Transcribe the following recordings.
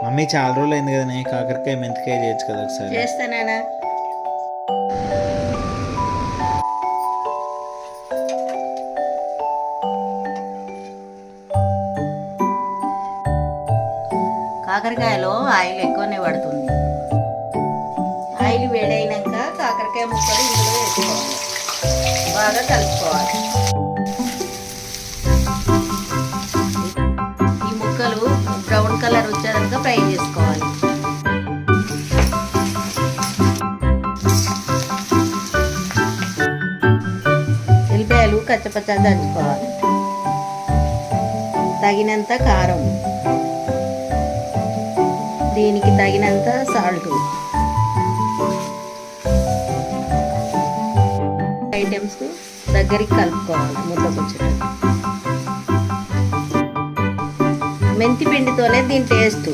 Mummy చాలా రోజులు అయింది కదా కాకరకాయ మెంతికాయ చేయొచ్చు కదా ఒకసారి. చేస్తానా? కాకరకాయలో ఆయిల్ ఎక్కువనే పడుతుంది. ఆయిల్ వేడైనాక కాకరకాయ ముక్కలు ఇందులో వేసుకోవాలి, బాగా కలుపుకోవాలి. ఈ ముక్కలు బ్రౌన్ కలర్ వచ్చేదాకా ఫ్రై చేసుకోవాలి. ఎల్లిపాయలు కచ్చపచ్చ దంచుకోవాలి. తగినంత కారం, దీనికి తగినంత సాల్ట్, ఐటమ్స్ దగ్గరికి కలుపుకోవాలి. ముద్దకొచ్చేటట్టు మెంతి పిండితోనే దీని టేస్ట్.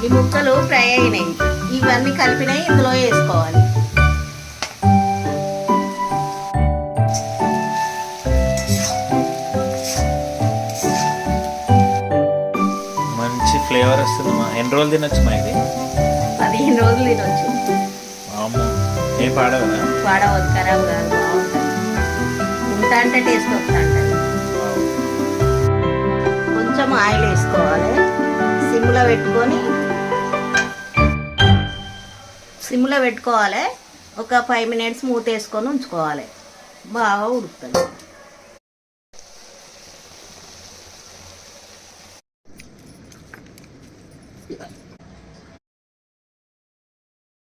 ఈ ముక్కలు ఫ్రై అయినాయి, ఇవన్నీ కలిపినాయి ఇందులో వేసుకోవాలి. మంచి ఫ్లేవర్ వస్తుంది మా. ఎన్ని రోజులు తినొచ్చు మా ఇది? 15 రోజులు తినొచ్చు. అమ్మో, ఏం పాడవదా? పాడవద్దు, ఖరాబ్ కాదు, బాగుంటుంది. ఉంటా అంటే టేస్ట్ వస్తా ఉంటుంది. కొంచెం ఆయిల్ వేసుకోవాలి. సిమ్లో పెట్టుకోవాలి. ఒక 5 minutes మూత వేసుకొని ఉంచుకోవాలి. బాగా ఉడుకుతుంది.